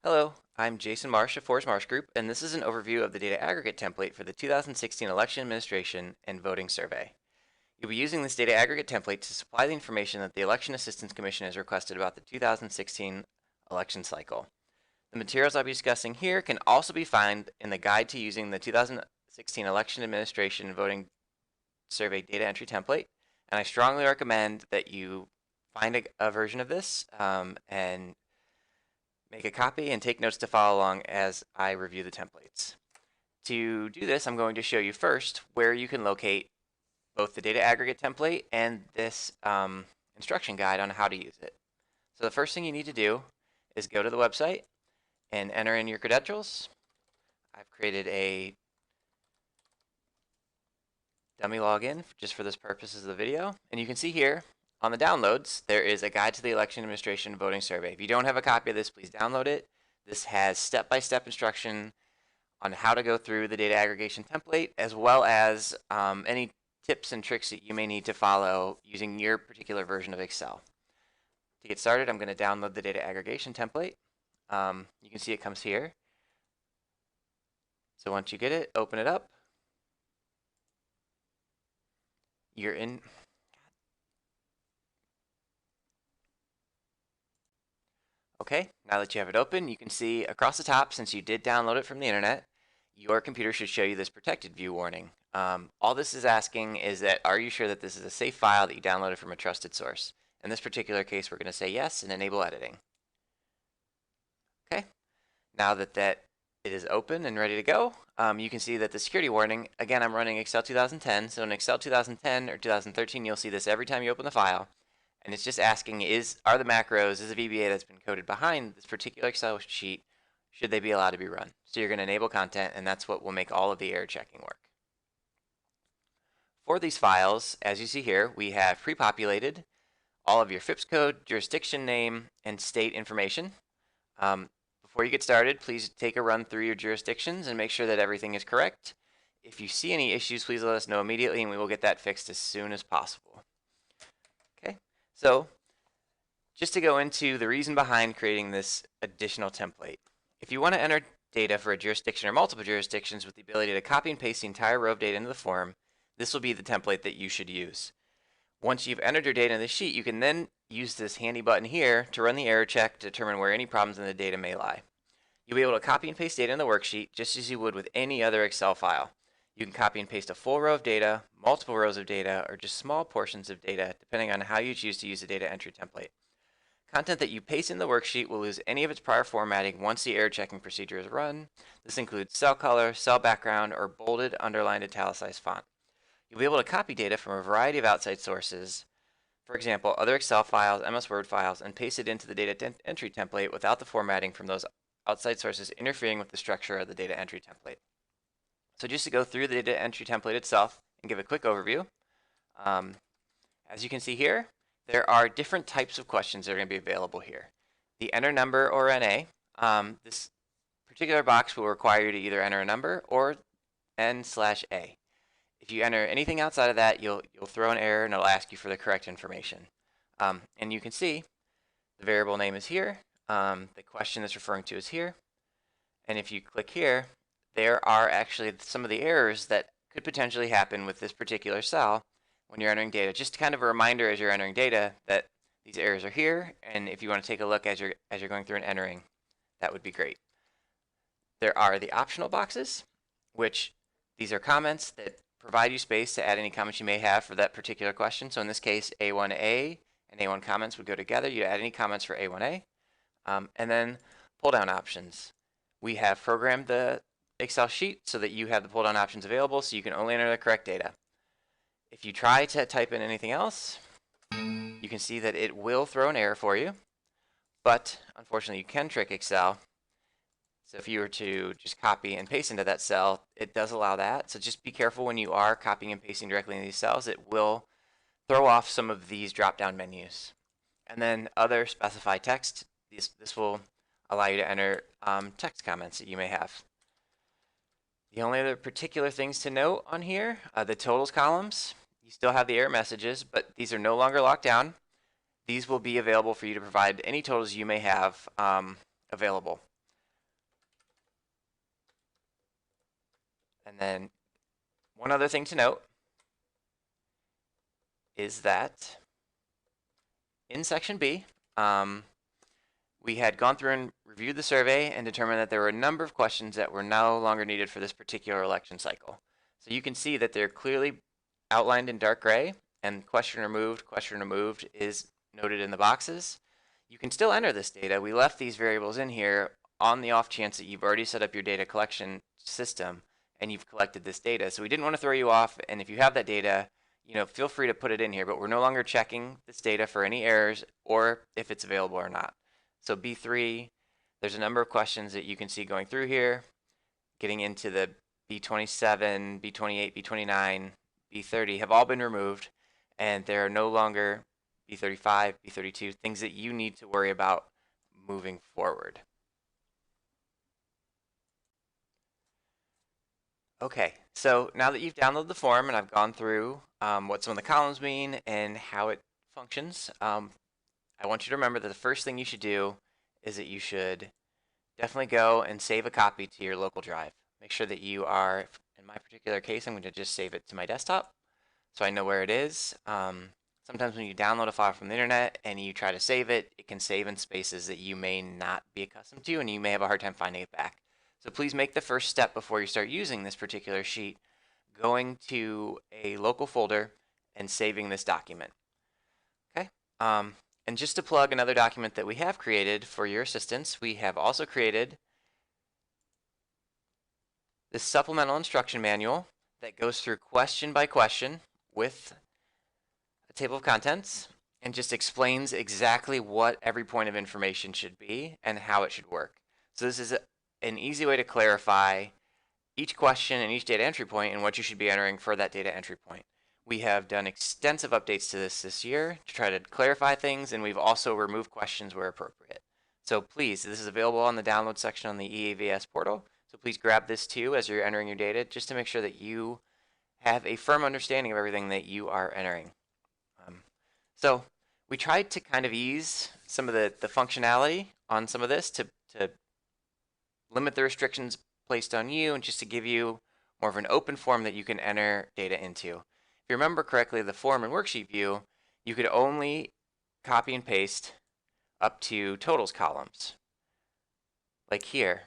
Hello, I'm Jason Marsh of Forrest Marsh Group, and this is an overview of the data aggregate template for the 2016 Election Administration and Voting Survey. You'll be using this data aggregate template to supply the information that the Election Assistance Commission has requested about the 2016 election cycle. The materials I'll be discussing here can also be found in the guide to using the 2016 Election Administration and Voting Survey data entry template, and I strongly recommend that you find a version of this and make a copy and take notes to follow along as I review the templates. To do this, I'm going to show you first where you can locate both the data aggregate template and this instruction guide on how to use it. So the first thing you need to do is go to the website and enter in your credentials. I've created a dummy login just for this purposes of the video, and you can see here on the downloads, there is a guide to the Election Administration Voting Survey. If you don't have a copy of this, please download it. This has step-by-step instruction on how to go through the data aggregation template, as well as any tips and tricks that you may need to follow using your particular version of Excel. To get started, I'm going to download the data aggregation template. You can see it comes here. So once you get it, open it up. You're in. Okay, now that you have it open, you can see across the top, since you did download it from the internet, your computer should show you this protected view warning. All this is asking is that, are you sure that this is a safe file that you downloaded from a trusted source? In this particular case, we're going to say yes and enable editing. Okay, now that it is open and ready to go, you can see that the security warning, again, I'm running Excel 2010, so in Excel 2010 or 2013, you'll see this every time you open the file. And it's just asking, are the macros, is the VBA that's been coded behind this particular Excel sheet, should they be allowed to be run? So you're going to enable content, and that's what will make all of the error checking work. For these files, as you see here, we have pre-populated all of your FIPS code, jurisdiction name, and state information. Before you get started, please take a run through your jurisdictions and make sure that everything is correct. If you see any issues, please let us know immediately, and we will get that fixed as soon as possible. Okay. So just to go into the reason behind creating this additional template. If you want to enter data for a jurisdiction or multiple jurisdictions with the ability to copy and paste the entire row of data into the form, this will be the template that you should use. Once you've entered your data in the sheet, you can then use this handy button here to run the error check to determine where any problems in the data may lie. You'll be able to copy and paste data in the worksheet just as you would with any other Excel file. You can copy and paste a full row of data, multiple rows of data, or just small portions of data, depending on how you choose to use the data entry template. Content that you paste in the worksheet will lose any of its prior formatting once the error checking procedure is run. This includes cell color, cell background, or bolded, underlined, italicized font. You'll be able to copy data from a variety of outside sources, for example, other Excel files, MS Word files, and paste it into the data entry template without the formatting from those outside sources interfering with the structure of the data entry template. So just to go through the data entry template itself and give a quick overview, as you can see here, there are different types of questions that are going to be available here. The enter number or NA, this particular box will require you to either enter a number or N/A. If you enter anything outside of that, you'll throw an error and it'll ask you for the correct information. And you can see the variable name is here, the question it's referring to is here, and if you click here, there are actually some of the errors that could potentially happen with this particular cell when you're entering data. Just kind of a reminder as you're entering data that these errors are here, and if you want to take a look as you're going through and entering, that would be great. There are the optional boxes, which these are comments that provide you space to add any comments you may have for that particular question. So in this case, A1A and A1 comments would go together. You add any comments for A1A, and then pull down options. We have programmed the Excel sheet so that you have the pull down options available so you can only enter the correct data. If you try to type in anything else, you can see that it will throw an error for you, but unfortunately you can trick Excel. So if you were to just copy and paste into that cell, it does allow that. So just be careful when you are copying and pasting directly into these cells. It will throw off some of these drop-down menus. And then other specify text, this will allow you to enter text comments that you may have. The only other particular things to note on here, the totals columns, you still have the error messages, but these are no longer locked down. These will be available for you to provide any totals you may have available. And then one other thing to note is that in section B, we had gone through and reviewed the survey and determined that there were a number of questions that were no longer needed for this particular election cycle. So you can see that they're clearly outlined in dark gray, and question removed is noted in the boxes. You can still enter this data. We left these variables in here on the off chance that you've already set up your data collection system and you've collected this data. So we didn't want to throw you off, and if you have that data, feel free to put it in here, but we're no longer checking this data for any errors or if it's available or not. So B3, there's a number of questions that you can see going through here, getting into the B27, B28, B29, B30 have all been removed, and there are no longer B35, B32, things that you need to worry about moving forward. Okay, so now that you've downloaded the form and I've gone through what some of the columns mean and how it functions, I want you to remember that the first thing you should do is that you should definitely go and save a copy to your local drive. Make sure that you are, in my particular case, I'm going to just save it to my desktop so I know where it is. Sometimes when you download a file from the internet and you try to save it, it can save in spaces that you may not be accustomed to and you may have a hard time finding it back. So please make the first step before you start using this particular sheet, going to a local folder and saving this document. Okay. And just to plug another document that we have created for your assistance, we have also created this supplemental instruction manual that goes through question by question with a table of contents and just explains exactly what every point of information should be and how it should work. So this is an easy way to clarify each question and each data entry point and what you should be entering for that data entry point. We have done extensive updates to this year to try to clarify things, and we've also removed questions where appropriate. So please, this is available on the download section on the EAVS portal. So please grab this too as you're entering your data, just to make sure that you have a firm understanding of everything that you are entering. So we tried to kind of ease some of the functionality on some of this to limit the restrictions placed on you and just to give you more of an open form that you can enter data into. If you remember correctly, the form and worksheet view, you could only copy and paste up to totals columns, like here,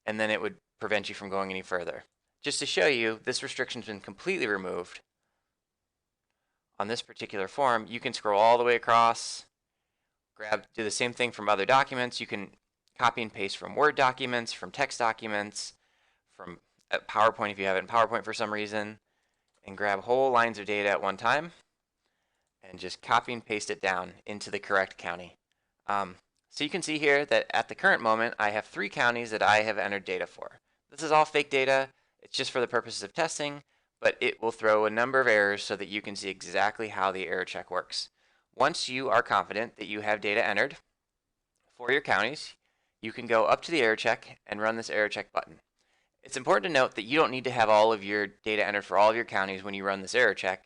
and then it would prevent you from going any further. Just to show you, this restriction's been completely removed. On this particular form, you can scroll all the way across, do the same thing from other documents. You can copy and paste from Word documents, from text documents, from PowerPoint if you have it in PowerPoint for some reason, and grab whole lines of data at one time and just copy and paste it down into the correct county. So you can see here that at the current moment, I have 3 counties that I have entered data for. This is all fake data. It's just for the purposes of testing, but it will throw a number of errors so that you can see exactly how the error check works. Once you are confident that you have data entered for your counties, you can go up to the error check and run this error check button. It's important to note that you don't need to have all of your data entered for all of your counties when you run this error check.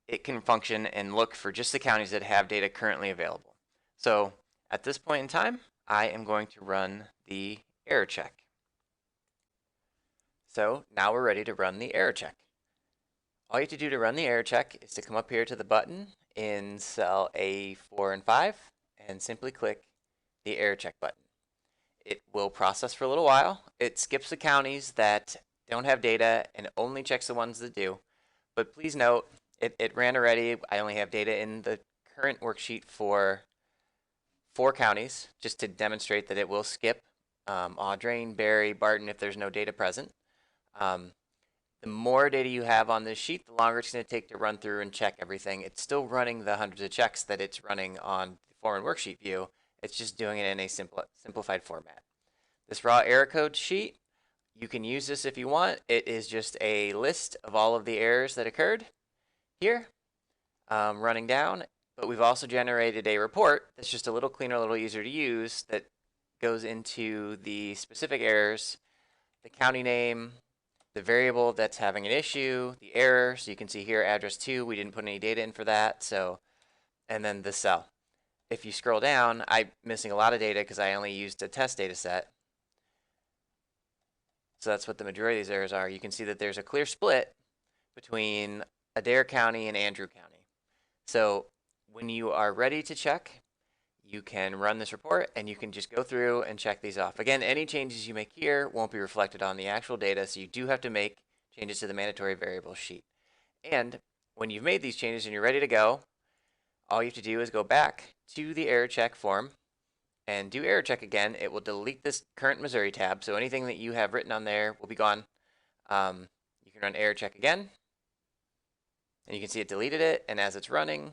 It can function and look for just the counties that have data currently available. So at this point in time, I am going to run the error check. So now we're ready to run the error check. All you have to do to run the error check is to come up here to the button in cell A4 and 5 and simply click the error check button. It will process for a little while. It skips the counties that don't have data and only checks the ones that do. But please note, it ran already. I only have data in the current worksheet for 4 counties, just to demonstrate that it will skip Audrain, Barry, Barton if there's no data present. The more data you have on this sheet, the longer it's going to take to run through and check everything. It's still running the hundreds of checks that it's running on the form and worksheet view. It's just doing it in a simplified format. This raw error code sheet, you can use this if you want. It is just a list of all of the errors that occurred here, running down. But we've also generated a report that's just a little cleaner, a little easier to use, that goes into the specific errors, the county name, the variable that's having an issue, the error. So you can see here, address 2, we didn't put any data in for that. So, and then the cell. If you scroll down, I'm missing a lot of data because I only used a test data set. So that's what the majority of these errors are. You can see that there's a clear split between Adair County and Andrew County. So when you are ready to check, you can run this report and you can just go through and check these off. Again, any changes you make here won't be reflected on the actual data, so you do have to make changes to the mandatory variable sheet. And when you've made these changes and you're ready to go, all you have to do is go back to the error check form and do error check again. It will delete this current Missouri tab, so anything that you have written on there will be gone. You can run error check again, and you can see it deleted it, and as it's running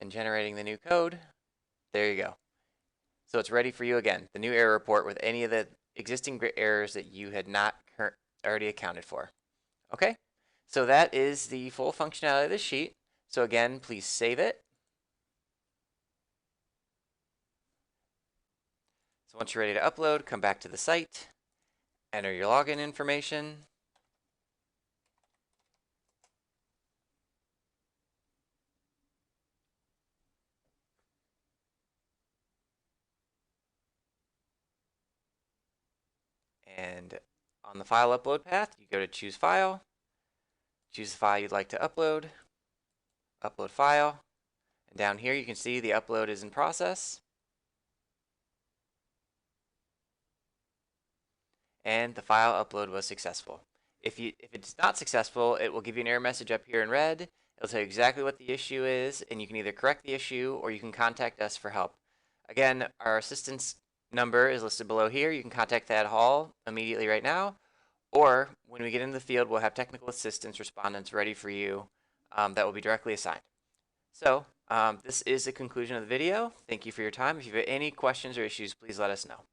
and generating the new code, there you go. So it's ready for you again, the new error report with any of the existing errors that you had not already accounted for. Okay, so that is the full functionality of this sheet. So again, please save it. So once you're ready to upload, come back to the site, enter your login information, and on the file upload path, you go to choose file, choose the file you'd like to upload, upload file, and down here you can see the upload is in process, and the file upload was successful. If it's not successful, it will give you an error message up here in red. It'll tell you exactly what the issue is, and you can either correct the issue or you can contact us for help. Again, our assistance number is listed below here. You can contact Thad Hall immediately right now, or when we get into the field, we'll have technical assistance respondents ready for you that will be directly assigned. So this is the conclusion of the video. Thank you for your time. If you have any questions or issues, please let us know.